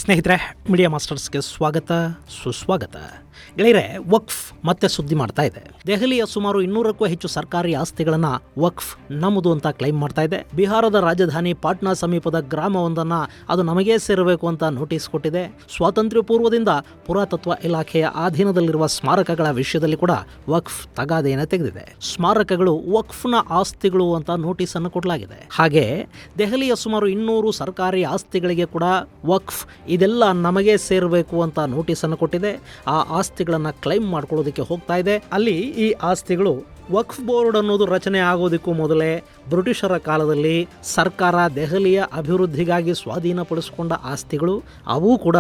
ಸ್ನೇಹಿತರೆ, ಮೀಡಿಯಾ ಮಾಸ್ಟರ್ಸ್ಗೆ ಸ್ವಾಗತ ಸುಸ್ವಾಗತ. ಗೆಳೆಯರೆ, ವಕ್ಫ್ ಮತ್ತೆ ಸುದ್ದಿ ಮಾಡ್ತಾ ಇದೆ. ದೆಹಲಿಯ ಸುಮಾರು 200ಕ್ಕೂ ಹೆಚ್ಚು ಸರ್ಕಾರಿ ಆಸ್ತಿಗಳನ್ನು ವಕ್ಫ್ ನಮ್ಮದು ಅಂತ ಕ್ಲೈಮ್ ಮಾಡ್ತಾ ಇದೆ. ಬಿಹಾರದ ರಾಜಧಾನಿ ಪಾಟ್ನಾ ಸಮೀಪದ ಗ್ರಾಮವೊಂದನ್ನು ಅದು ನಮಗೇ ಸೇರಬೇಕು ಅಂತ ನೋಟಿಸ್ ಕೊಟ್ಟಿದೆ. ಸ್ವಾತಂತ್ರ್ಯ ಪೂರ್ವದಿಂದ ಪುರಾತತ್ವ ಇಲಾಖೆಯ ಅಧೀನದಲ್ಲಿರುವ ಸ್ಮಾರಕಗಳ ವಿಷಯದಲ್ಲಿ ಕೂಡ ವಕ್ಫ್ ತಗಾದೆಯನ್ನು ತೆಗೆದಿದೆ. ಸ್ಮಾರಕಗಳು ವಕ್ಫ್ನ ಆಸ್ತಿಗಳು ಅಂತ ನೋಟಿಸ್ ಅನ್ನು ಕೊಡಲಾಗಿದೆ. ಹಾಗೆ ದೆಹಲಿಯ ಸುಮಾರು 200 ಸರ್ಕಾರಿ ಆಸ್ತಿಗಳಿಗೆ ಕೂಡ ವಕ್ಫ್ ಇದೆಲ್ಲ ನಮಗೆ ಸೇರಬೇಕು ಅಂತ ನೋಟಿಸ್ ಅನ್ನು ಕೊಟ್ಟಿದೆ. ಆ ಆಸ್ತಿಗಳನ್ನು ಕ್ಲೈಮ್ ಮಾಡ್ಕೊಳ್ಳೋದಕ್ಕೆ ಹೋಗ್ತಾ ಇದೆ. ಅಲ್ಲಿ ಈ ಆಸ್ತಿಗಳು ವಕ್ಫ್ ಬೋರ್ಡ್ ಅನ್ನೋದು ರಚನೆ ಆಗೋದಕ್ಕೂ ಮೊದಲೇ ಬ್ರಿಟಿಷರ ಕಾಲದಲ್ಲಿ ಸರ್ಕಾರ ದೆಹಲಿಯ ಅಭಿವೃದ್ಧಿಗಾಗಿ ಸ್ವಾಧೀನಪಡಿಸಿಕೊಂಡ ಆಸ್ತಿಗಳು, ಅವು ಕೂಡ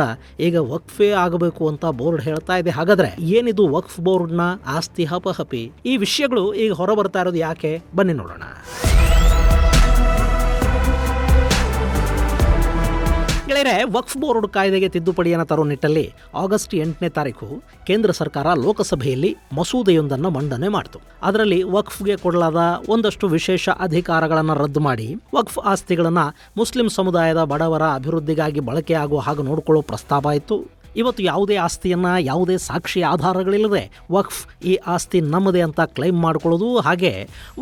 ಈಗ ವಕ್ಫೇ ಆಗಬೇಕು ಅಂತ ಬೋರ್ಡ್ ಹೇಳ್ತಾ ಇದೆ. ಹಾಗಾದ್ರೆ ಏನಿದು ವಕ್ಫ್ ಬೋರ್ಡ್ನ ಆಸ್ತಿ ಹಪಹಪಿ? ಈ ವಿಷಯಗಳು ಈಗ ಹೊರ ಬರ್ತಾ ಇರೋದು ಯಾಕೆ? ಬನ್ನಿ ನೋಡೋಣ. ಗೆಳೆಯರೆ, ವಕ್ಫ್ ಬೋರ್ಡ್ ಕಾಯ್ದೆಗೆ ತಿದ್ದುಪಡಿಯನ್ನು ತರೋ ನಿಟ್ಟಲ್ಲಿ ಆಗಸ್ಟ್ 8ನೇ ತಾರೀಕು ಕೇಂದ್ರ ಸರ್ಕಾರ ಲೋಕಸಭೆಯಲ್ಲಿ ಮಸೂದೆಯೊಂದನ್ನು ಮಂಡನೆ ಮಾಡಿತು. ಅದರಲ್ಲಿ ವಕ್ಫ್ಗೆ ಕೊಡಲಾದ ಒಂದಷ್ಟು ವಿಶೇಷ ಅಧಿಕಾರಗಳನ್ನು ರದ್ದು ಮಾಡಿ ವಕ್ಫ್ ಆಸ್ತಿಗಳನ್ನು ಮುಸ್ಲಿಂ ಸಮುದಾಯದ ಬಡವರ ಅಭಿವೃದ್ಧಿಗಾಗಿ ಬಳಕೆಯಾಗುವ ಹಾಗೆ ನೋಡಿಕೊಳ್ಳೋ ಪ್ರಸ್ತಾಪ ಇತ್ತು. ಇವತ್ತು ಯಾವುದೇ ಆಸ್ತಿಯನ್ನು ಯಾವುದೇ ಸಾಕ್ಷಿ ಆಧಾರಗಳಿಲ್ಲದೆ ವಕ್ಫ್ ಈ ಆಸ್ತಿ ನಮ್ಮದೇ ಅಂತ ಕ್ಲೈಮ್ ಮಾಡಿಕೊಳ್ಳೋದು, ಹಾಗೆ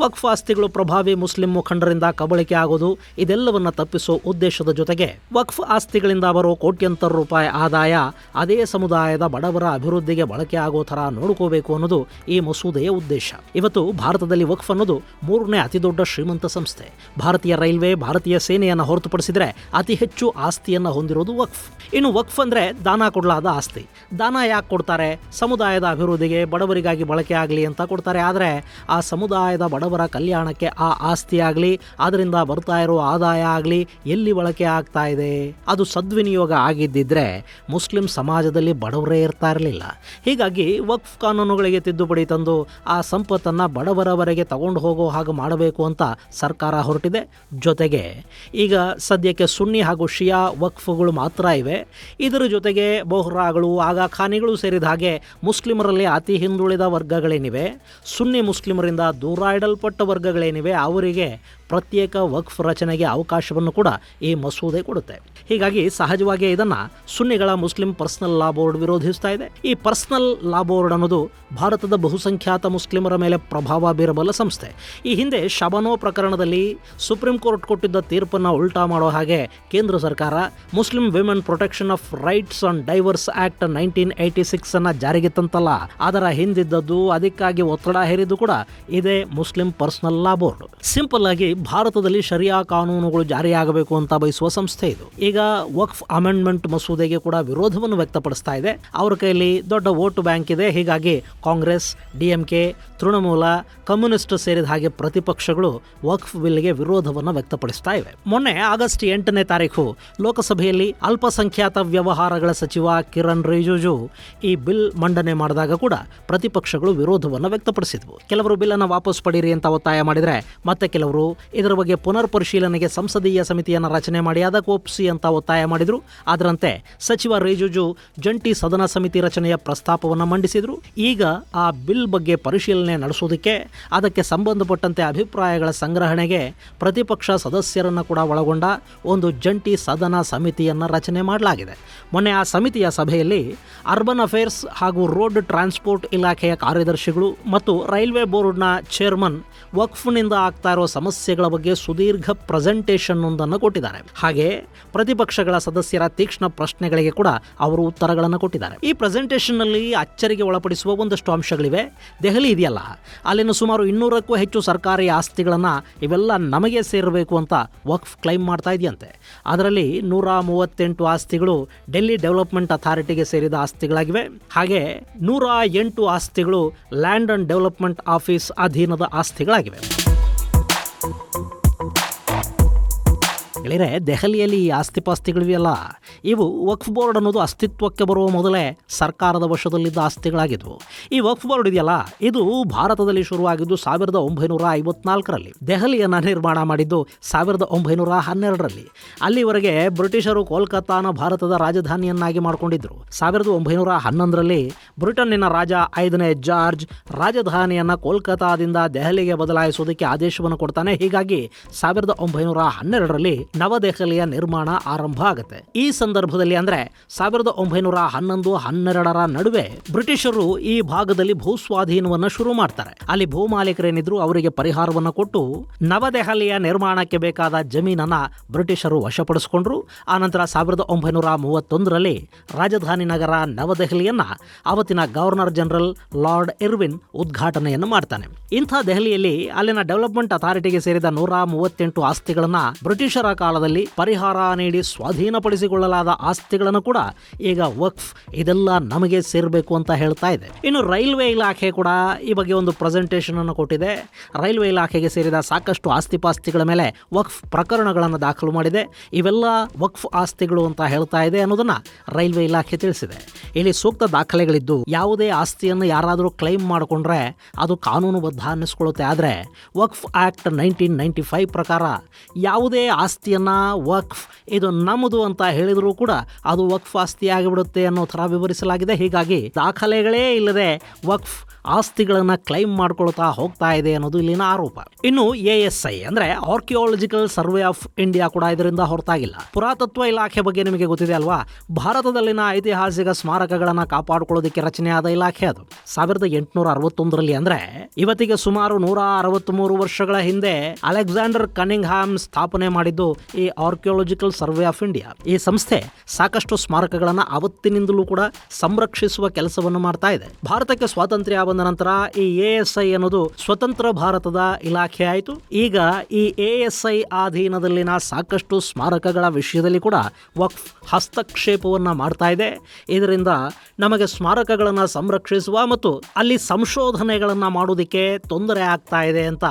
ವಕ್ಫ್ ಆಸ್ತಿಗಳು ಪ್ರಭಾವಿ ಮುಸ್ಲಿಂ ಮುಖಂಡರಿಂದ ಕಬಳಿಕೆ ಆಗೋದು, ಇದೆಲ್ಲವನ್ನು ತಪ್ಪಿಸೋ ಉದ್ದೇಶದ ಜೊತೆಗೆ ವಕ್ಫ್ ಆಸ್ತಿಗಳಿಂದ ಬರೋ ಕೋಟ್ಯಂತರ ರೂಪಾಯಿ ಆದಾಯ ಅದೇ ಸಮುದಾಯದ ಬಡವರ ಅಭಿವೃದ್ಧಿಗೆ ಬಳಕೆ ಆಗೋ ಥರ ನೋಡ್ಕೋಬೇಕು ಅನ್ನೋದು ಈ ಮಸೂದೆಯ ಉದ್ದೇಶ. ಇವತ್ತು ಭಾರತದಲ್ಲಿ ವಕ್ಫ್ ಅನ್ನೋದು 3ನೇ ಅತಿ ದೊಡ್ಡ ಶ್ರೀಮಂತ ಸಂಸ್ಥೆ. ಭಾರತೀಯ ರೈಲ್ವೆ, ಭಾರತೀಯ ಸೇನೆಯನ್ನು ಹೊರತುಪಡಿಸಿದರೆ ಅತಿ ಹೆಚ್ಚು ಆಸ್ತಿಯನ್ನು ಹೊಂದಿರೋದು ವಕ್ಫ್. ಇನ್ನು ವಕ್ಫ್ ಅಂದರೆ ದಾನ ಕೊಡಲಾದ ಆಸ್ತಿ. ದಾನ ಯಾಕೆ ಕೊಡ್ತಾರೆ? ಸಮುದಾಯದ ಅಭಿವೃದ್ಧಿಗೆ, ಬಡವರಿಗಾಗಿ ಬಳಕೆ ಆಗಲಿ ಅಂತ ಕೊಡ್ತಾರೆ. ಆದರೆ ಆ ಸಮುದಾಯದ ಬಡವರ ಕಲ್ಯಾಣಕ್ಕೆ ಆ ಆಸ್ತಿ ಆಗಲಿ, ಅದರಿಂದ ಬರ್ತಾ ಇರೋ ಆದಾಯ ಆಗಲಿ ಎಲ್ಲಿ ಬಳಕೆ ಆಗ್ತಾ ಇದೆ? ಅದು ಸದ್ವಿನಿಯೋಗ ಆಗಿದ್ದಿದ್ರೆ ಮುಸ್ಲಿಂ ಸಮಾಜದಲ್ಲಿ ಬಡವರೇ ಇರ್ತಾ ಇರಲಿಲ್ಲ. ಹೀಗಾಗಿ ವಕ್ಫ್ ಕಾನೂನುಗಳಿಗೆ ತಿದ್ದುಪಡಿ ತಂದು ಆ ಸಂಪತ್ತನ್ನು ಬಡವರವರೆಗೆ ತಗೊಂಡು ಹೋಗೋ ಹಾಗೆ ಮಾಡಬೇಕು ಅಂತ ಸರ್ಕಾರ ಹೊರಟಿದೆ. ಜೊತೆಗೆ ಈಗ ಸದ್ಯಕ್ಕೆ ಸುನ್ನಿ ಹಾಗೂ ಶಿಯಾ ವಕ್ಫ್ಗಳು ಮಾತ್ರ ಇವೆ. ಇದರ ಜೊತೆಗೆ ಬೋಹ್ರಾಗಳು, ಆಗಾ ಖಾನಿಗಳು ಸೇರಿದ ಹಾಗೆ ಮುಸ್ಲಿಮರಲ್ಲಿ ಅತಿ ಹಿಂದುಳಿದ ವರ್ಗಗಳೇನಿವೆ, ಸುನ್ನಿ ಮುಸ್ಲಿಮರಿಂದ ದೂರ ಇಡಲ್ಪಟ್ಟ ವರ್ಗಗಳೇನಿವೆ, ಅವರಿಗೆ ಪ್ರತ್ಯೇಕ ವಕ್ಫ್ ರಚನೆಗೆ ಅವಕಾಶವನ್ನು ಕೂಡ ಈ ಮಸೂದೆ ಕೊಡುತ್ತೆ. ಹೀಗಾಗಿ ಸಹಜವಾಗಿ ಇದನ್ನು ಸುನ್ನಿಗಳ ಮುಸ್ಲಿಂ ಪರ್ಸನಲ್ ಲಾ ಬೋರ್ಡ್ ವಿರೋಧಿಸ್ತಾ ಇದೆ. ಈ ಪರ್ಸನಲ್ ಲಾ ಬೋರ್ಡ್ ಅನ್ನೋದು ಭಾರತದ ಬಹುಸಂಖ್ಯಾತ ಮುಸ್ಲಿಮರ ಮೇಲೆ ಪ್ರಭಾವ ಬೀರಬಲ್ಲ ಸಂಸ್ಥೆ. ಈ ಹಿಂದೆ ಶಬನೋ ಪ್ರಕರಣದಲ್ಲಿ ಸುಪ್ರೀಂ ಕೋರ್ಟ್ ಕೊಟ್ಟಿದ್ದ ತೀರ್ಪನ್ನು ಉಲ್ಟಾ ಮಾಡೋ ಹಾಗೆ ಕೇಂದ್ರ ಸರ್ಕಾರ Muslim women protection of rights on divorce act 1986 ಅನ್ನ ಜಾರಿಗೆ ತಂತಲ್ಲ, ಅದರ ಹಿಂದಿದ್ದದ್ದು, ಅದಕ್ಕಾಗಿ ಒತ್ತಡ ಹೇರಿದ್ದು ಕೂಡ ಇದೇ Muslim personal law board. Simple ಆಗಿ ಭಾರತದಲ್ಲಿ ಶರಿಯಾ ಕಾನೂನುಗಳು ಜಾರಿಯಾಗಬೇಕು ಅಂತ ಬಯಸುವ ಸಂಸ್ಥೆ ಇದು. ಈಗ ವಕ್ಫ್ ಅಮೆಂಡ್ಮೆಂಟ್ ಮಸೂದೆಗೆ ಕೂಡ ವಿರೋಧವನ್ನು ವ್ಯಕ್ತಪಡಿಸ್ತಾ ಇದೆ. ಅವರ ಕೈಯಲ್ಲಿ ದೊಡ್ಡ ವೋಟ್ ಬ್ಯಾಂಕ್ ಇದೆ. ಹೀಗಾಗಿ ಕಾಂಗ್ರೆಸ್, ಡಿಎಂಕೆ, ತೃಣಮೂಲ, ಕಮ್ಯುನಿಸ್ಟ್ ಸೇರಿದ ಹಾಗೆ ಪ್ರತಿಪಕ್ಷಗಳು ವಕ್ಫ್ ಬಿಲ್ಗೆ ವಿರೋಧವನ್ನು ವ್ಯಕ್ತಪಡಿಸ್ತಾ ಇವೆ. ಮೊನ್ನೆ ಆಗಸ್ಟ್ 8ನೇ ತಾರೀಕು ಲೋಕಸಭೆಯಲ್ಲಿ ಅಲ್ಪಸಂಖ್ಯಾತ ವ್ಯವಹಾರಗಳ ಸಚಿವ ಕಿರಣ್ ರಿಜಿಜು ಈ ಬಿಲ್ ಮಂಡನೆ ಮಾಡಿದಾಗ ಕೂಡ ಪ್ರತಿಪಕ್ಷಗಳು ವಿರೋಧವನ್ನು ವ್ಯಕ್ತಪಡಿಸಿದ್ವು. ಕೆಲವರು ಬಿಲ್ಲನ್ನು ವಾಪಸ್ ಪಡೀರಿ ಅಂತ ಒತ್ತಾಯ ಮಾಡಿದರೆ, ಮತ್ತೆ ಕೆಲವರು ಇದರ ಬಗ್ಗೆ ಪುನರ್ ಪರಿಶೀಲನೆಗೆ ಸಂಸದೀಯ ಸಮಿತಿಯನ್ನು ರಚನೆ ಮಾಡಿ ಅದಕ್ಕೆ ಒಪ್ಪಿಸಿ ಅಂತ ಒತ್ತಾಯ ಮಾಡಿದರು. ಅದರಂತೆ ಸಚಿವ ರಿಜಿಜು ಜಂಟಿ ಸದನ ಸಮಿತಿ ರಚನೆಯ ಪ್ರಸ್ತಾಪವನ್ನು ಮಂಡಿಸಿದರು. ಈಗ ಆ ಬಿಲ್ ಬಗ್ಗೆ ಪರಿಶೀಲನೆ ನಡೆಸೋದಕ್ಕೆ, ಅದಕ್ಕೆ ಸಂಬಂಧಪಟ್ಟಂತೆ ಅಭಿಪ್ರಾಯಗಳ ಸಂಗ್ರಹಣೆಗೆ ಪ್ರತಿಪಕ್ಷ ಸದಸ್ಯರನ್ನು ಕೂಡ ಒಳಗೊಂಡ ಒಂದು ಜಂಟಿ ಸದನ ಸಮಿತಿಯನ್ನು ರಚನೆ ಮಾಡಲಾಗಿದೆ. ಮೊನ್ನೆ ಆ ಸಮಿತಿಯ ಸಭೆಯಲ್ಲಿ ಅರ್ಬನ್ ಅಫೇರ್ಸ್ ಹಾಗೂ ರೋಡ್ ಟ್ರಾನ್ಸ್ಪೋರ್ಟ್ ಇಲಾಖೆಯ ಕಾರ್ಯದರ್ಶಿಗಳು ಮತ್ತು ರೈಲ್ವೆ ಬೋರ್ಡ್ನ ಚೇರ್ಮನ್ ವಕ್ಫ್ನಿಂದ ಆಗ್ತಾ ಇರೋ ಸಮಸ್ಯೆಗಳ ಬಗ್ಗೆ ಸುದೀರ್ಘ ಪ್ರೆಸೆಂಟೇಷನ್ ಒಂದನ್ನು ಕೊಟ್ಟಿದ್ದಾರೆ. ಹಾಗೆ ಪ್ರತಿಪಕ್ಷಗಳ ಸದಸ್ಯರ ತೀಕ್ಷ್ಣ ಪ್ರಶ್ನೆಗಳಿಗೆ ಕೂಡ ಅವರು ಉತ್ತರಗಳನ್ನು ಕೊಟ್ಟಿದ್ದಾರೆ. ಈ ಪ್ರೆಸೆಂಟೇಷನ್ ನಲ್ಲಿ ಅಚ್ಚರಿಗೆ ಒಳಪಡಿಸುವ ಒಂದಷ್ಟು ಅಂಶಗಳಿವೆ. ದೆಹಲಿ ಇದೆಯಲ್ಲ, ಅಲ್ಲಿನ ಸುಮಾರು 200ಕ್ಕೂ ಹೆಚ್ಚು ಸರ್ಕಾರಿ ಆಸ್ತಿಗಳನ್ನು ಇವೆಲ್ಲ ನಮಗೆ ಸೇರಬೇಕು ಅಂತ ವಕ್ಫ್ ಕ್ಲೈಮ್ ಮಾಡ್ತಾ ಇದೆಯಂತೆ. ಅದರಲ್ಲಿ 138 ಆಸ್ತಿಗಳು ಡೆಲ್ಲಿ ಡೆವಲಪ್ಮೆಂಟ್ ಅಥಾರಿಟಿಗೆ ಸೇರಿದ ಆಸ್ತಿಗಳಾಗಿವೆ. ಹಾಗೆ 108 ಆಸ್ತಿಗಳು ಲ್ಯಾಂಡ್ ಅಂಡ್ ಡೆವಲಪ್ಮೆಂಟ್ ಆಫೀಸ್ ಅಧೀನದ ಆಸ್ತಿಗಳಾಗಿವೆ. ಗೆಳೆಯರೆ, ದೆಹಲಿಯಲ್ಲಿ ಈ ಆಸ್ತಿಪಾಸ್ತಿಗಳಿವೆಯಲ್ಲ, ಇವು ವಕ್ಫ್ ಬೋರ್ಡ್ ಅನ್ನೋದು ಅಸ್ತಿತ್ವಕ್ಕೆ ಬರುವ ಮೊದಲೇ ಸರ್ಕಾರದ ವಶದಲ್ಲಿದ್ದ ಆಸ್ತಿಗಳಾಗಿದ್ವು. ಈ ವಕ್ಫ್ ಬೋರ್ಡ್ ಇದೆಯಲ್ಲ, ಇದು ಭಾರತದಲ್ಲಿ ಶುರುವಾಗಿದ್ದು 1954ರಲ್ಲಿ. ದೆಹಲಿಯನ್ನು ನಿರ್ಮಾಣ ಮಾಡಿದ್ದು 1912ರಲ್ಲಿ. ಅಲ್ಲಿವರೆಗೆ ಬ್ರಿಟಿಷರು ಕೋಲ್ಕತ್ತಾನ ಭಾರತದ ರಾಜಧಾನಿಯನ್ನಾಗಿ ಮಾಡಿಕೊಂಡಿದ್ದರು. 1911ರಲ್ಲಿ ಬ್ರಿಟನ್ನಿನ ರಾಜ 5ನೇ ಜಾರ್ಜ್ ರಾಜಧಾನಿಯನ್ನು ಕೋಲ್ಕತ್ತಾದಿಂದ ದೆಹಲಿಗೆ ಬದಲಾಯಿಸುವುದಕ್ಕೆ ಆದೇಶವನ್ನು ಕೊಡ್ತಾನೆ. ಹೀಗಾಗಿ 1912ರಲ್ಲಿ ನವದೆಹಲಿಯ ನಿರ್ಮಾಣ ಆರಂಭ ಆಗುತ್ತೆ. ಈ ಸಂದರ್ಭದಲ್ಲಿ ಅಂದ್ರೆ 1911-12ರ ನಡುವೆ ಬ್ರಿಟಿಷರು ಈ ಭಾಗದಲ್ಲಿ ಭೂಸ್ವಾಧೀನವನ್ನ ಶುರು ಮಾಡ್ತಾರೆ. ಅಲ್ಲಿ ಭೂಮಾಲೀಕರೇನಿದ್ರು ಅವರಿಗೆ ಪರಿಹಾರವನ್ನ ಕೊಟ್ಟು ನವದೆಹಲಿಯ ನಿರ್ಮಾಣಕ್ಕೆ ಬೇಕಾದ ಜಮೀನನ್ನ ಬ್ರಿಟಿಷರು ವಶಪಡಿಸಿಕೊಂಡ್ರು. ಆನಂತರ 1931ರಲ್ಲಿ ರಾಜಧಾನಿ ನಗರ ನವದೆಹಲಿಯನ್ನ ಅವತ್ತಿನ ಗವರ್ನರ್ ಜನರಲ್ ಲಾರ್ಡ್ ಇರ್ವಿನ್ ಉದ್ಘಾಟನೆಯನ್ನು ಮಾಡ್ತಾನೆ. ಇಂಥ ದೆಹಲಿಯಲ್ಲಿ ಅಲ್ಲಿನ ಡೆವಲಪ್ಮೆಂಟ್ ಅಥಾರಿಟಿಗೆ ಸೇರಿದ 138 ಆಸ್ತಿಗಳನ್ನ ಬ್ರಿಟಿಷರ ಕಾಲದಲ್ಲಿ ಪರಿಹಾರ ನೀಡಿ ಸ್ವಾಧೀನಪಡಿಸಿಕೊಳ್ಳಲಾದ ಆಸ್ತಿಗಳನ್ನು ಕೂಡ ಈಗ ವಕ್ಫ್ ಇದೆಲ್ಲ ನಮಗೆ ಸೇರಬೇಕು ಅಂತ ಹೇಳ್ತಾ ಇದೆ. ಇನ್ನು ರೈಲ್ವೆ ಇಲಾಖೆ ಕೂಡ ಈ ಬಗ್ಗೆ ಒಂದು ಪ್ರೆಸೆಂಟೇಷನ್ ಅನ್ನು ಕೊಟ್ಟಿದೆ. ರೈಲ್ವೆ ಇಲಾಖೆಗೆ ಸೇರಿದ ಸಾಕಷ್ಟು ಆಸ್ತಿಪಾಸ್ತಿಗಳ ಮೇಲೆ ವಕ್ಫ್ ಪ್ರಕರಣಗಳನ್ನು ದಾಖಲು ಮಾಡಿದೆ. ಇವೆಲ್ಲ ವಕ್ಫ್ ಆಸ್ತಿಗಳು ಅಂತ ಹೇಳ್ತಾ ಇದೆ ಅನ್ನೋದನ್ನ ರೈಲ್ವೆ ಇಲಾಖೆ ತಿಳಿಸಿದೆ. ಇಲ್ಲಿ ಸೂಕ್ತ ದಾಖಲೆಗಳಿದ್ದು ಯಾವುದೇ ಆಸ್ತಿಯನ್ನು ಯಾರಾದರೂ ಕ್ಲೈಮ್ ಮಾಡಿಕೊಂಡ್ರೆ ಅದು ಕಾನೂನುಬದ್ಧ ಅನ್ನಿಸ್ಕೊಳ್ಳುತ್ತೆ. ಆದರೆ ವಕ್ಫ್ ಆಕ್ಟ್ 1995 ಪ್ರಕಾರ ಯಾವುದೇ ಆಸ್ತಿಯನ್ನ ವಕ್ಫ್ ಇದು ನಮ್ಮದು ಅಂತ ಹೇಳಿದರೂ ಕೂಡ ಅದು ವಕ್ಫ್ ಆಸ್ತಿ ಆಗಿಬಿಡುತ್ತೆ ಅನ್ನೋ ಥರ ವಿವರಿಸಲಾಗಿದೆ. ಹೀಗಾಗಿ ದಾಖಲೆಗಳೇ ಇಲ್ಲದೆ ವಕ್ಫ್ ಆಸ್ತಿಗಳನ್ನು ಕ್ಲೈಮ್ ಮಾಡ್ಕೊಳ್ತಾ ಹೋಗ್ತಾ ಇದೆ ಅನ್ನೋದು ಇಲ್ಲಿನ ಆರೋಪ. ಇನ್ನು ASI ಅಂದ್ರೆ ಆರ್ಕಿಯಾಲಜಿಕಲ್ ಸರ್ವೆ ಆಫ್ ಇಂಡಿಯಾ ಕೂಡ ಇದರಿಂದ ಹೊರತಾಗಿಲ್ಲ. ಪುರಾತತ್ವ ಇಲಾಖೆ ಬಗ್ಗೆ ನಿಮಗೆ ಗೊತ್ತಿದೆ ಅಲ್ವಾ? ಭಾರತದಲ್ಲಿನ ಐತಿಹಾಸಿಕ ಸ್ಮಾರಕಗಳನ್ನು ಕಾಪಾಡಿಕೊಳ್ಳೋದಕ್ಕೆ ರಚನೆಯಾದ ಇಲಾಖೆ ಅದು. 1861ರಲ್ಲಿ ಅಂದ್ರೆ ಇವತ್ತಿಗೆ ಸುಮಾರು 163 ವರ್ಷಗಳ ಹಿಂದೆ ಅಲೆಕ್ಸಾಂಡರ್ ಕನಿಂಗ್ಹ್ಯಾಮ್ ಸ್ಥಾಪನೆ ಮಾಡಿದ್ದು ಈ ಆರ್ಕಿಯಾಲಜಿಕಲ್ ಸರ್ವೆ ಆಫ್ ಇಂಡಿಯಾ. ಈ ಸಂಸ್ಥೆ ಸಾಕಷ್ಟು ಸ್ಮಾರಕಗಳನ್ನು ಅವತ್ತಿನಿಂದಲೂ ಕೂಡ ಸಂರಕ್ಷಿಸುವ ಕೆಲಸವನ್ನು ಮಾಡ್ತಾ ಇದೆ. ಭಾರತಕ್ಕೆ ಸ್ವಾತಂತ್ರ್ಯ ಬಂದ ನಂತರ ಈ ASI ಅನ್ನೋದು ಸ್ವತಂತ್ರ ಭಾರತದ ಇಲಾಖೆ ಆಯಿತು. ಈಗ ಈ ASI ಅಧೀನದಲ್ಲಿನ ಸಾಕಷ್ಟು ಸ್ಮಾರಕಗಳ ವಿಷಯದಲ್ಲಿ ಕೂಡ ವಕ್ಫ್ ಹಸ್ತಕ್ಷೇಪವನ್ನ ಮಾಡ್ತಾ ಇದೆ. ಇದರಿಂದ ನಮಗೆ ಸ್ಮಾರಕಗಳನ್ನು ಸಂರಕ್ಷಿಸುವ ಮತ್ತು ಅಲ್ಲಿ ಸಂಶೋಧನೆಗಳನ್ನು ಮಾಡೋದಕ್ಕೆ ತೊಂದರೆ ಆಗ್ತಾ ಇದೆ ಅಂತ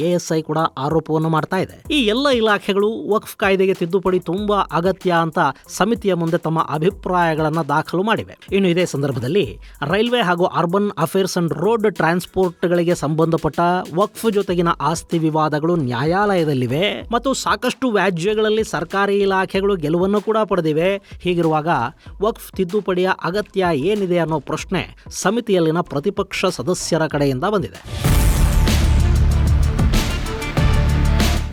ASI ಕೂಡ ಆರೋಪವನ್ನು ಮಾಡ್ತಾ ಇದೆ. ಈ ಎಲ್ಲ ಇಲಾಖೆಗಳು ವಕ್ಫ್ ಕಾಯ್ದೆಗೆ ತಿದ್ದುಪಡಿ ತುಂಬಾ ಅಗತ್ಯ ಅಂತ ಸಮಿತಿಯ ಮುಂದೆ ತಮ್ಮ ಅಭಿಪ್ರಾಯಗಳನ್ನು ದಾಖಲು ಮಾಡಿವೆ. ಇನ್ನು ಇದೇ ಸಂದರ್ಭದಲ್ಲಿ ರೈಲ್ವೆ ಹಾಗೂ ಅರ್ಬನ್ ಅಫೇರ್ಸ್ ಅಂಡ್ ರೋಡ್ ಟ್ರಾನ್ಸ್ಪೋರ್ಟ್ಗಳಿಗೆ ಸಂಬಂಧಪಟ್ಟ ವಕ್ಫ್ ಜೊತೆಗಿನ ಆಸ್ತಿ ವಿವಾದಗಳು ನ್ಯಾಯಾಲಯದಲ್ಲಿವೆ ಮತ್ತು ಸಾಕಷ್ಟು ವ್ಯಾಜ್ಯಗಳಲ್ಲಿ ಸರ್ಕಾರಿ ಇಲಾಖೆಗಳು ಗೆಲುವನ್ನು ಕೂಡ ಪಡೆದಿವೆ. ಹೀಗಿರುವಾಗ ವಕ್ಫ್ ತಿದ್ದುಪಡಿಯ ಅಗತ್ಯ ಏನಿದೆ ಅನ್ನೋ ಪ್ರಶ್ನೆ ಸಮಿತಿಯಲ್ಲಿನ ಪ್ರತಿಪಕ್ಷ ಸದಸ್ಯರ ಕಡೆಯಿಂದ ಬಂದಿದೆ.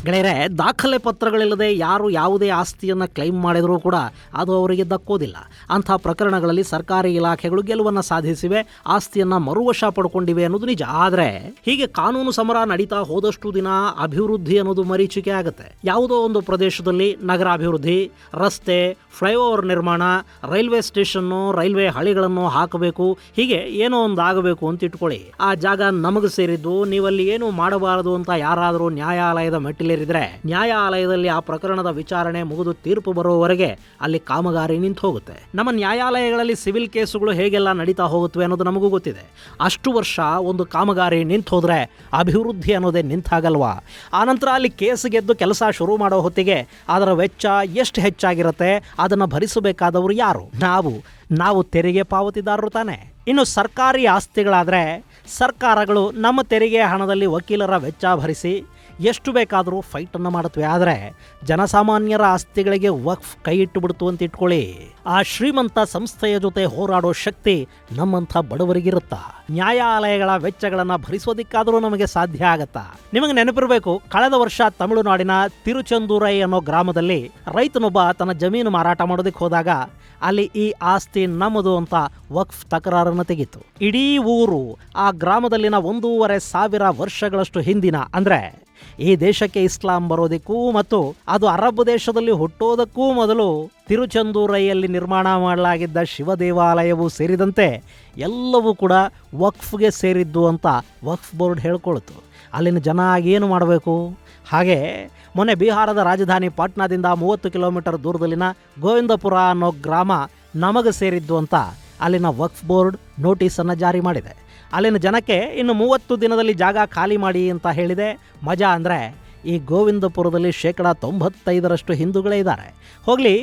ಗೆಳೆಯರೆ, ದಾಖಲೆ ಪತ್ರಗಳಿಲ್ಲದೆ ಯಾರು ಯಾವುದೇ ಆಸ್ತಿಯನ್ನು ಕ್ಲೈಮ್ ಮಾಡಿದರೂ ಕೂಡ ಅದು ಅವರಿಗೆ ದಕ್ಕೋದಿಲ್ಲ. ಅಂಥ ಪ್ರಕರಣಗಳಲ್ಲಿ ಸರ್ಕಾರಿ ಇಲಾಖೆಗಳು ಗೆಲುವನ್ನು ಸಾಧಿಸಿವೆ, ಆಸ್ತಿಯನ್ನು ಮರುವಶ ಪಡ್ಕೊಂಡಿವೆ ಅನ್ನೋದು ನಿಜ. ಆದರೆ ಹೀಗೆ ಕಾನೂನು ಸಮರ ನಡೀತಾ ಹೋದಷ್ಟು ದಿನ ಅಭಿವೃದ್ಧಿ ಅನ್ನೋದು ಮರೀಚಿಕೆ ಆಗುತ್ತೆ. ಯಾವುದೋ ಒಂದು ಪ್ರದೇಶದಲ್ಲಿ ನಗರಾಭಿವೃದ್ಧಿ, ರಸ್ತೆ, ಫ್ಲೈಓವರ್ ನಿರ್ಮಾಣ, ರೈಲ್ವೆ ಸ್ಟೇಷನ್ನು, ರೈಲ್ವೆ ಹಳಿಗಳನ್ನು ಹಾಕಬೇಕು, ಹೀಗೆ ಏನೋ ಒಂದು ಆಗಬೇಕು ಅಂತ ಇಟ್ಕೊಳ್ಳಿ. ಆ ಜಾಗ ನಮಗೆ ಸೇರಿದ್ದು, ನೀವಲ್ಲಿ ಏನು ಮಾಡಬಾರದು ಅಂತ ಯಾರಾದರೂ ನ್ಯಾಯಾಲಯದ ಮೆಟ್ಟಿಲೇರಿದ್ರೆ ನ್ಯಾಯಾಲಯದಲ್ಲಿ ಆ ಪ್ರಕರಣದ ವಿಚಾರಣೆ ಮುಗಿದು ತೀರ್ಪು ಬರುವವರೆಗೆ ಅಲ್ಲಿ ಕಾಮಗಾರಿ ನಿಂತು ಹೋಗುತ್ತೆ. ನಮ್ಮ ನ್ಯಾಯಾಲಯಗಳಲ್ಲಿ ಸಿವಿಲ್ ಕೇಸುಗಳು ಹೇಗೆಲ್ಲ ನಡೀತಾ ಹೋಗುತ್ತವೆ ಅನ್ನೋದು ನಮಗೂ ಗೊತ್ತಿದೆ. ಅಷ್ಟು ವರ್ಷ ಒಂದು ಕಾಮಗಾರಿ ನಿಂತು ಹೋದ್ರೆ ಅಭಿವೃದ್ಧಿ ಅನ್ನೋದೇ ನಿಂತಾಗಲ್ವಾ? ಆನಂತರ ಅಲ್ಲಿ ಕೇಸ್ ಗೆದ್ದು ಕೆಲಸ ಶುರು ಮಾಡೋ ಹೊತ್ತಿಗೆ ಅದರ ವೆಚ್ಚ ಎಷ್ಟು ಹೆಚ್ಚಾಗಿರುತ್ತೆ, ಅದನ್ನು ಭರಿಸಬೇಕಾದವರು ಯಾರು? ನಾವು ತೆರಿಗೆ ಪಾವತಿದಾರರು ತಾನೆ. ಇನ್ನು ಸರ್ಕಾರಿ ಆಸ್ತಿಗಳಾದರೆ ಸರ್ಕಾರಗಳು ನಮ್ಮ ತೆರಿಗೆ ಹಣದಲ್ಲಿ ವಕೀಲರ ವೆಚ್ಚ ಭರಿಸಿ ಎಷ್ಟು ಬೇಕಾದರೂ ಫೈಟನ್ನು ಮಾಡುತ್ತವೆ. ಆದರೆ ಜನಸಾಮಾನ್ಯರ ಆಸ್ತಿಗಳಿಗೆ ವಕ್ಫ್ ಕೈ ಇಟ್ಟುಬಿಡ್ತು ಅಂತ ಇಟ್ಕೊಳ್ಳಿ, ಆ ಶ್ರೀಮಂತ ಸಂಸ್ಥೆಯ ಜೊತೆ ಹೋರಾಡೋ ಶಕ್ತಿ ನಮ್ಮಂಥ ಬಡವರಿಗಿರುತ್ತಾ? ನ್ಯಾಯಾಲಯಗಳ ವೆಚ್ಚಗಳನ್ನು ಭರಿಸೋದಿಕ್ಕಾದರೂ ನಮಗೆ ಸಾಧ್ಯ ಆಗತ್ತಾ? ನಿಮಗೆ ನೆನಪಿರಬೇಕು, ಕಳೆದ ವರ್ಷ ತಮಿಳುನಾಡಿನ ತಿರುಚೆಂದೂರೈ ಅನ್ನೋ ಗ್ರಾಮದಲ್ಲಿ ರೈತನೊಬ್ಬ ತನ್ನ ಜಮೀನು ಮಾರಾಟ ಮಾಡೋದಕ್ಕೆ ಹೋದಾಗ ಅಲ್ಲಿ ಈ ಆಸ್ತಿ ನಮ್ಮದು ಅಂತ ವಕ್ಫ್ ತಕರಾರನ್ನು ತೆಗಿತು. ಇಡೀ ಊರು ಆ ಗ್ರಾಮದಲ್ಲಿನ 1,500 ವರ್ಷಗಳಷ್ಟು ಹಿಂದಿನ, ಅಂದ್ರೆ ಈ ದೇಶಕ್ಕೆ ಇಸ್ಲಾಂ ಬರೋದಕ್ಕೂ ಮತ್ತು ಅದು ಅರಬ್ ದೇಶದಲ್ಲಿ ಹುಟ್ಟೋದಕ್ಕೂ ಮೊದಲು ತಿರುಚೆಂದೂರೈಯಲ್ಲಿ ನಿರ್ಮಾಣ ಮಾಡಲಾಗಿದ್ದ ಶಿವ ದೇವಾಲಯವೂ ಸೇರಿದಂತೆ ಎಲ್ಲವೂ ಕೂಡ ವಕ್ಫ್ಗೆ ಸೇರಿದ್ದು ಅಂತ ವಕ್ಫ್ ಬೋರ್ಡ್ ಹೇಳ್ಕೊಳ್ತು. ಅಲ್ಲಿನ ಜನ ಏನು ಮಾಡಬೇಕು? ಹಾಗೆ ಮೊನ್ನೆ ಬಿಹಾರದ ರಾಜಧಾನಿ ಪಾಟ್ನಾದಿಂದ 30 ಕಿಲೋಮೀಟರ್ ದೂರದಲ್ಲಿನ ಗೋವಿಂದಪುರ ಅನ್ನೋ ಗ್ರಾಮ ನಮಗೆ ಸೇರಿದ್ದು ಅಂತ ಅಲ್ಲಿನ ವಕ್ಫ್ ಬೋರ್ಡ್ ನೋಟಿಸನ್ನು ಜಾರಿ ಮಾಡಿದೆ. ಅಲ್ಲಿನ ಜನಕ್ಕೆ ಇನ್ನು 30 ದಿನದಲ್ಲಿ ಜಾಗ ಖಾಲಿ ಮಾಡಿ ಅಂತ ಹೇಳಿದೆ. ಮಜಾ ಅಂದರೆ ಈ ಗೋವಿಂದಪುರದಲ್ಲಿ 95% ಹಿಂದೂಗಳೇ ಇದ್ದಾರೆ. ಹೋಗಲಿ,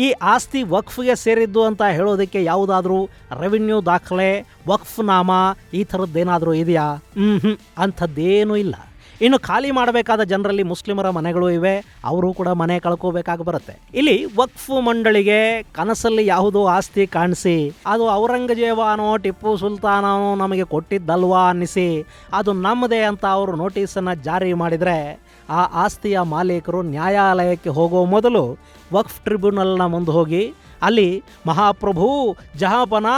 ಈ ಆಸ್ತಿ ವಕ್ಫ್ಗೆ ಸೇರಿದ್ದು ಅಂತ ಹೇಳೋದಕ್ಕೆ ಯಾವುದಾದ್ರೂ ರೆವಿನ್ಯೂ ದಾಖಲೆ, ವಕ್ಫ್ ನಾಮ ಈ ಥರದ್ದೇನಾದರೂ ಇದೆಯಾ? ಅಂಥದ್ದೇನೂ ಇಲ್ಲ. ಇನ್ನು ಖಾಲಿ ಮಾಡಬೇಕಾದ ಜನರಲ್ಲಿ ಮುಸ್ಲಿಮರ ಮನೆಗಳು ಇವೆ, ಅವರು ಕೂಡ ಮನೆ ಕಳ್ಕೋಬೇಕಾಗಿ ಬರುತ್ತೆ. ಇಲ್ಲಿ ವಕ್ಫ್ ಮಂಡಳಿಗೆ ಕನಸಲ್ಲಿ ಯಾವುದೋ ಆಸ್ತಿ ಕಾಣಿಸಿ ಅದು ಔರಂಗಜೇಬನೋ ಟಿಪ್ಪು ಸುಲ್ತಾನೋ ನಮಗೆ ಕೊಟ್ಟಿದ್ದಲ್ವಾ ಅನ್ನಿಸಿ ಅದು ನಮ್ಮದೇ ಅಂತ ಅವರು ನೋಟಿಸನ್ನು ಜಾರಿ ಮಾಡಿದರೆ ಆ ಆಸ್ತಿಯ ಮಾಲೀಕರು ನ್ಯಾಯಾಲಯಕ್ಕೆ ಹೋಗೋ ಮೊದಲು ವಕ್ಫ್ ಟ್ರಿಬ್ಯುನಲ್ನ ಮುಂದೆ ಹೋಗಿ ಅಲ್ಲಿ ಮಹಾಪ್ರಭು ಜಹಾಪನ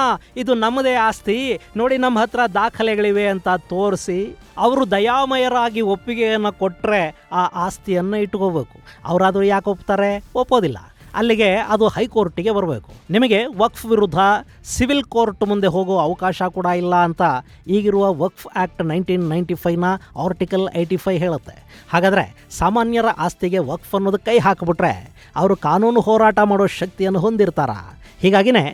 ಇದು ನಮ್ಮದೇ ಆಸ್ತಿ ನೋಡಿ, ನಮ್ಮ ಹತ್ರ ದಾಖಲೆಗಳಿವೆ ಅಂತ ತೋರಿಸಿ ಅವರು ದಯಾಮಯರಾಗಿ ಒಪ್ಪಿಗೆಯನ್ನು ಕೊಟ್ಟರೆ ಆ ಆಸ್ತಿಯನ್ನು ಇಟ್ಕೋಬೇಕು. ಅವರಾದರೂ ಯಾಕೆ ಒಪ್ತಾರೆ? ಒಪ್ಪೋದಿಲ್ಲ. ಅಲ್ಲಿಗೆ ಅದು ಹೈಕೋರ್ಟಿಗೆ ಬರಬೇಕು. ನಿಮಗೆ ವಕ್ಫ್ ವಿರುದ್ಧ ಸಿವಿಲ್ ಕೋರ್ಟ್ ಮುಂದೆ ಹೋಗೋ ಅವಕಾಶ ಕೂಡ ಇಲ್ಲ ಅಂತ ಈಗಿರುವ ವಕ್ಫ್ ಆ್ಯಕ್ಟ್ 1995ನ ಆರ್ಟಿಕಲ್ 85 ಹೇಳುತ್ತೆ. ಹಾಗಾದರೆ ಸಾಮಾನ್ಯರ ಆಸ್ತಿಗೆ ವಕ್ಫ್ ಅನ್ನೋದು ಕೈ ಹಾಕಿಬಿಟ್ರೆ ಅವರು ಕಾನೂನು ಹೋರಾಟ ಮಾಡೋ ಶಕ್ತಿಯನ್ನು ಹೊಂದಿರ್ತಾರ. ಹೀಗಾಗಿನೇ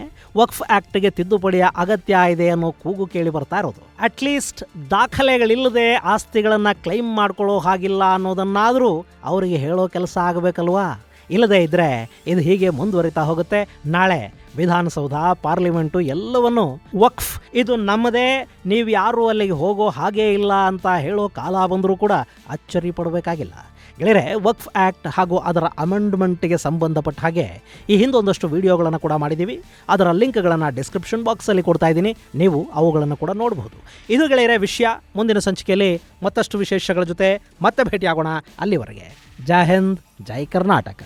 ವಕ್ಫ್ ಆ್ಯಕ್ಟ್ಗೆ ತಿದ್ದುಪಡಿಯ ಅಗತ್ಯ ಇದೆ ಅನ್ನೋ ಕೂಗು ಕೇಳಿ ಬರ್ತಾ ಇರೋದು. ಅಟ್ಲೀಸ್ಟ್ ದಾಖಲೆಗಳಿಲ್ಲದೆ ಆಸ್ತಿಗಳನ್ನು ಕ್ಲೈಮ್ ಮಾಡ್ಕೊಳ್ಳೋ ಹಾಗಿಲ್ಲ ಅನ್ನೋದನ್ನಾದರೂ ಅವರಿಗೆ ಹೇಳೋ ಕೆಲಸ ಆಗಬೇಕಲ್ವಾ? ಇಲ್ಲದೇ ಇದ್ದರೆ ಇದು ಹೀಗೆ ಮುಂದುವರಿತಾ ಹೋಗುತ್ತೆ. ನಾಳೆ ವಿಧಾನಸೌಧ, ಪಾರ್ಲಿಮೆಂಟು ಎಲ್ಲವನ್ನು ವಕ್ಫ್ ಇದು ನಮ್ಮದೇ, ನೀವು ಯಾರೂ ಅಲ್ಲಿಗೆ ಹೋಗೋ ಹಾಗೇ ಇಲ್ಲ ಅಂತ ಹೇಳೋ ಕಾಲ ಬಂದರೂ ಕೂಡ ಅಚ್ಚರಿ ಪಡಬೇಕಾಗಿಲ್ಲ. ಗೆಳೆಯರೆ, ವಕ್ಫ್ ಆ್ಯಕ್ಟ್ ಹಾಗೂ ಅದರ ಅಮೆಂಡ್ಮೆಂಟ್ಗೆ ಸಂಬಂಧಪಟ್ಟ ಹಾಗೆ ಈ ಹಿಂದೊಂದಷ್ಟು ವಿಡಿಯೋಗಳನ್ನು ಕೂಡ ಮಾಡಿದ್ದೀವಿ. ಅದರ ಲಿಂಕ್ಗಳನ್ನು ಡಿಸ್ಕ್ರಿಪ್ಷನ್ ಬಾಕ್ಸಲ್ಲಿ ಕೊಡ್ತಾ ಇದ್ದೀನಿ, ನೀವು ಅವುಗಳನ್ನು ಕೂಡ ನೋಡಬಹುದು. ಇದು ಗೆಳೆಯರೆ ವಿಷಯ. ಮುಂದಿನ ಸಂಚಿಕೆಯಲ್ಲಿ ಮತ್ತಷ್ಟು ವಿಶೇಷಗಳ ಜೊತೆ ಮತ್ತೆ ಭೇಟಿಯಾಗೋಣ. ಅಲ್ಲಿವರೆಗೆ ಜೈ ಹಿಂದ್, ಜೈ ಕರ್ನಾಟಕ.